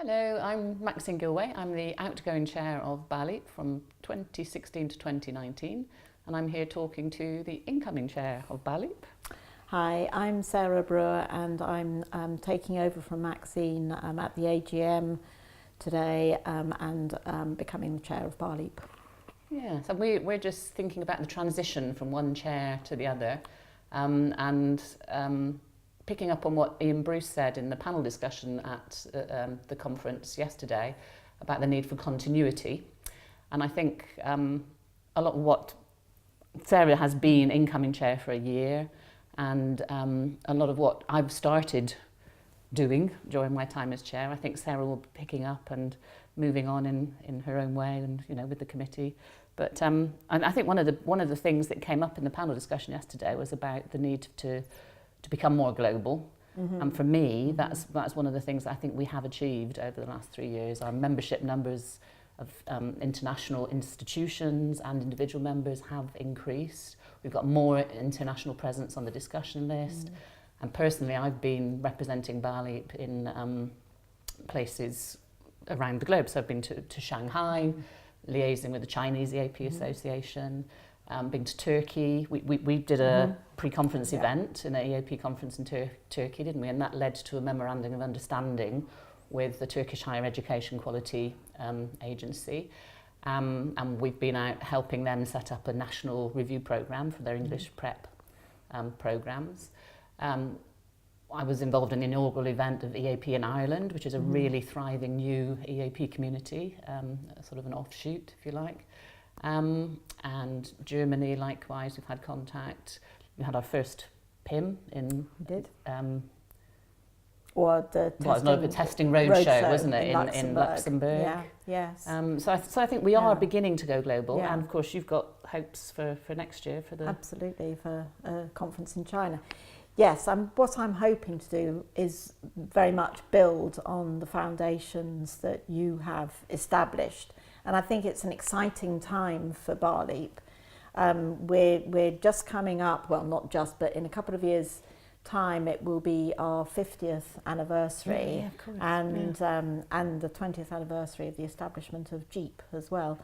Hello, I'm Maxine Gillway. I'm the outgoing chair of BALIP from 2016 to 2019, and I'm here talking to the incoming chair of BALIP. Hi, I'm Sarah Brewer, and I'm taking over from Maxine at the AGM today and becoming the chair of BALIP. Yeah, so we're just thinking about the transition from one chair to the other, picking up on what Ian Bruce said in the panel discussion at the conference yesterday about the need for continuity. And I think a lot of what Sarah has been incoming chair for a year, and a lot of what I've started doing during my time as chair, I think Sarah will be picking up and moving on in her own way, and with the committee. But and I think one of the things that came up in the panel discussion yesterday was about the need to become more global. Mm-hmm. And for me, that's one of the things that I think we have achieved over the last 3 years. Our membership numbers of international institutions and individual members have increased. We've got more international presence on the discussion list. And personally, I've been representing BALIP in places around the globe. So I've been to Shanghai, liaising with the Chinese EAP Association, been to Turkey. We did a pre-conference event in an EAP conference in Turkey, didn't we? And that led to a memorandum of understanding with the Turkish Higher Education Quality Agency. And we've been out helping them set up a national review programme for their English prep programmes. I was involved in the inaugural event of EAP in Ireland, which is a really thriving new EAP community, sort of an offshoot, if you like. And Germany, likewise, we've had contact. We had our first PIM in... We did. Or the testing roadshow, wasn't it, in Luxembourg? Yeah, yes. So I think we are beginning to go global, and of course you've got hopes for next year for the... Absolutely, for a conference in China. Yes, what I'm hoping to do is very much build on the foundations that you have established. And I think it's an exciting time for BALIP. We're just coming up, well, not just, but in a couple of years' time, it will be our 50th anniversary and the 20th anniversary of the establishment of JEEP as well.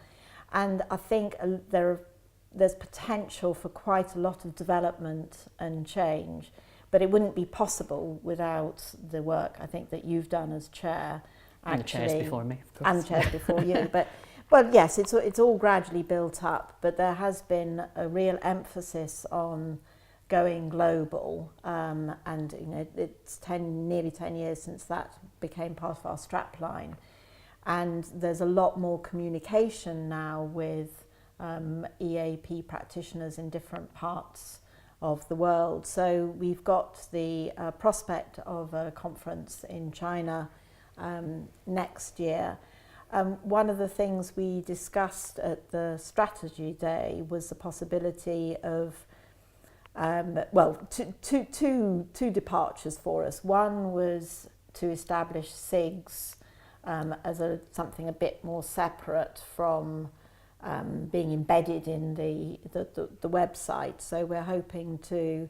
And I think there's potential for quite a lot of development and change, but it wouldn't be possible without the work I think that you've done as chair. And the chairs before me, of course. And the chairs before you. But yes, it's all gradually built up, but there has been a real emphasis on going global, and it's nearly 10 years since that became part of our strapline. And there's a lot more communication now with EAP practitioners in different parts of the world. So we've got the prospect of a conference in China next year. One of the things we discussed at the strategy day was the possibility of two departures for us. One was to establish SIGs as something a bit more separate from being embedded in the website. So we're hoping to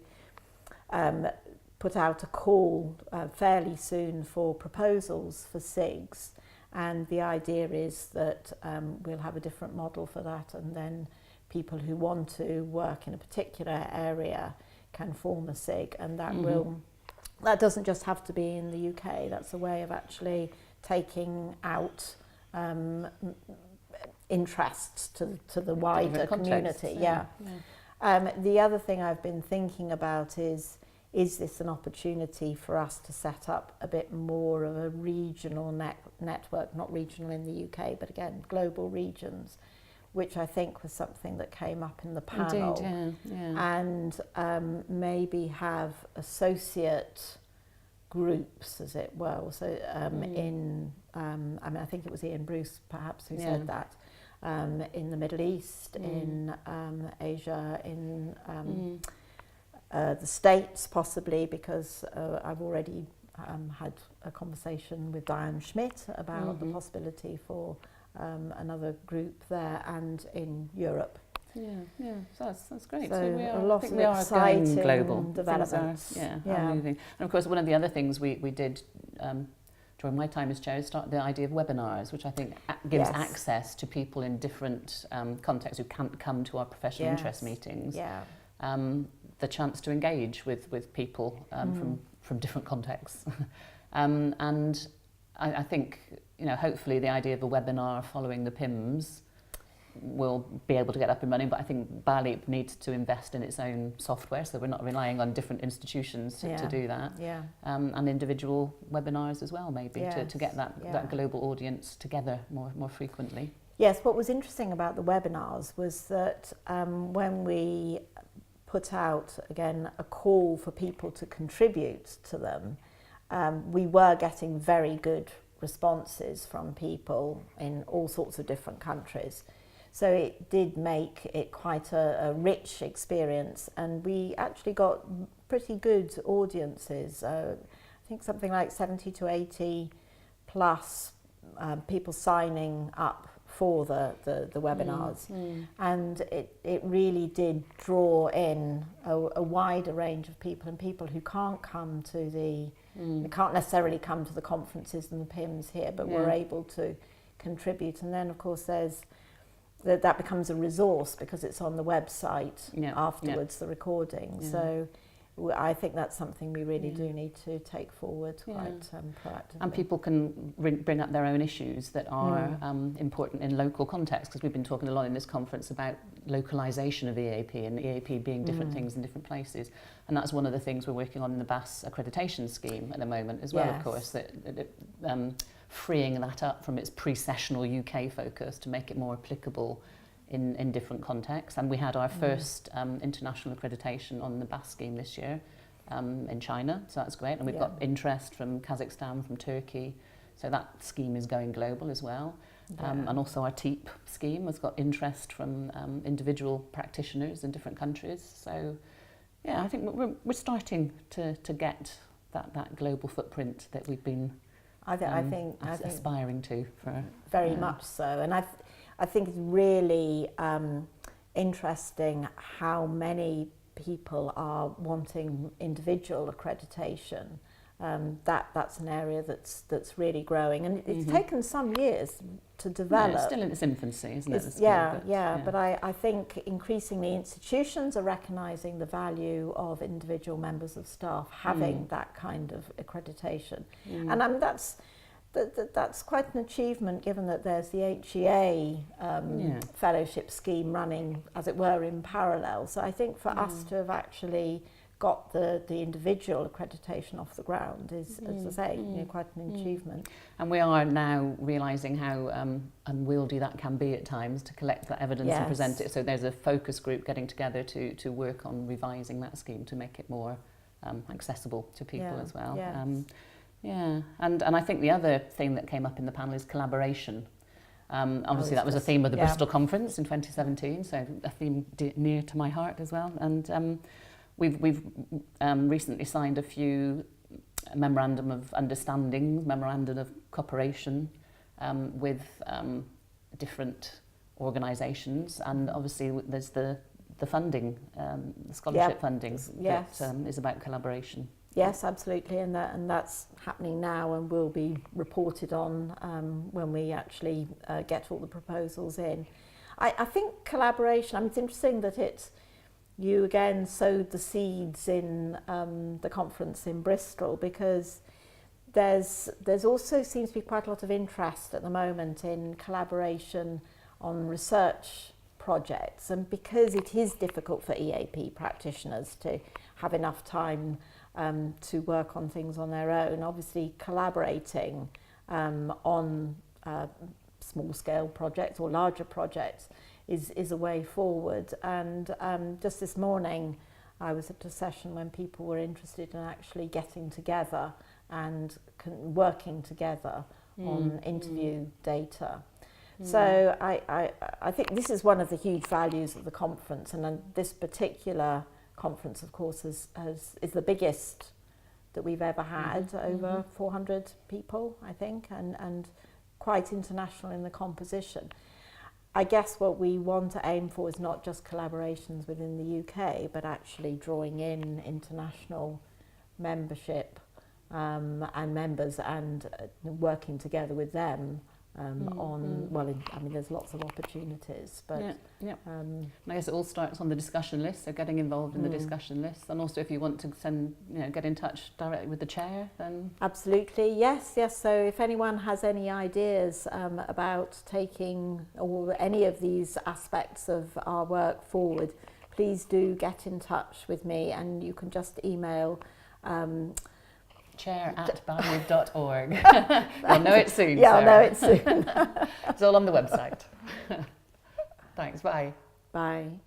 put out a call fairly soon for proposals for SIGs, and the idea is that we'll have a different model for that, and then people who want to work in a particular area can form a SIG, and that doesn't just have to be in the UK. That's a way of actually taking out interests to the wider community. The other thing I've been thinking about is this an opportunity for us to set up a bit more of a regional network, not regional in the UK, but again, global regions, which I think was something that came up in the panel. Indeed, yeah. And maybe have associate groups, as it were. So I think it was Ian Bruce perhaps who said that, in the Middle East, in Asia, in the States possibly, because I've already had a conversation with Diane Schmidt about the possibility for another group there, and in Europe. So that's great. So we a lot of exciting global developments. Are moving. And of course, one of the other things we did during my time as chair, started the idea of webinars, which I think gives Yes. access to people in different contexts who can't come to our professional interest meetings. Yeah. The chance to engage with people from different contexts. And I think, hopefully the idea of a webinar following the PIMS will be able to get up and running, but I think BALIP needs to invest in its own software, so we're not relying on different institutions to do that. Yeah. And individual webinars as well, maybe, Yes. to get that global audience together more frequently. Yes, what was interesting about the webinars was that when we put out, again, a call for people to contribute to them, we were getting very good responses from people in all sorts of different countries. So it did make it quite a rich experience, and we actually got pretty good audiences. I think something like 70 to 80 plus people signing up for the webinars. And it really did draw in a wider range of people, and people who can't come to they can't necessarily come to the conferences and the PIMS here, but were able to contribute. And then of course that becomes a resource because it's on the website afterwards, the recording. So I think that's something we really do need to take forward quite proactively. And people can bring up their own issues that are important in local context, because we've been talking a lot in this conference about localisation of EAP and EAP being different things in different places. And that's one of the things we're working on in the BAS accreditation scheme at the moment as well, of course, that freeing that up from its pre-sessional UK focus to make it more applicable in different contexts. And we had our first international accreditation on the BAS scheme this year in China, so that's great. And we've got interest from Kazakhstan, from Turkey, so that scheme is going global as well. And also our TEEP scheme has got interest from individual practitioners in different countries. So yeah, I think we're starting to get that global footprint that we've been I think aspiring to for very much so. And I think it's really interesting how many people are wanting individual accreditation. That's an area that's really growing, and it's taken some years to develop. Yeah, it's still in its infancy, isn't it? But I think increasingly institutions are recognising the value of individual members of staff having that kind of accreditation, and that's quite an achievement, given that there's the HEA fellowship scheme running, as it were, in parallel. So I think for us to have actually got the individual accreditation off the ground is, as I say, quite an achievement. And we are now realising how unwieldy that can be at times to collect that evidence and present it. So there's a focus group getting together to work on revising that scheme to make it more accessible to people as well. And I think the other thing that came up in the panel is collaboration. Obviously that was a theme of the Bristol conference in 2017, so a theme near to my heart as well. And we've recently signed a few memorandum of understanding, memorandum of cooperation with different organisations, and obviously there's the funding, the scholarship funding that is about collaboration. Yes, absolutely, and that's happening now and will be reported on when we actually get all the proposals in. I think collaboration, it's interesting that you again sowed the seeds in the conference in Bristol, because there's also seems to be quite a lot of interest at the moment in collaboration on research projects, and because it is difficult for EAP practitioners to have enough time to work on things on their own, obviously collaborating on small-scale projects or larger projects is a way forward. And just this morning I was at a session when people were interested in actually getting together and working together on interview data. So I think this is one of the huge values of the conference, and this particular conference, of course, is the biggest that we've ever had, over 400 people, I think, and quite international in the composition. I guess what we want to aim for is not just collaborations within the UK, but actually drawing in international membership and members, and working together with them on, there's lots of opportunities, but and I guess it all starts on the discussion list, so getting involved in the discussion list, and also if you want to get in touch directly with the chair, then absolutely, yes. So if anyone has any ideas about taking or any of these aspects of our work forward, please do get in touch with me, and you can just email chair@ballywood.org. I'll know it soon. Yeah, Sarah. I'll know it soon. It's all on the website. Thanks, bye. Bye.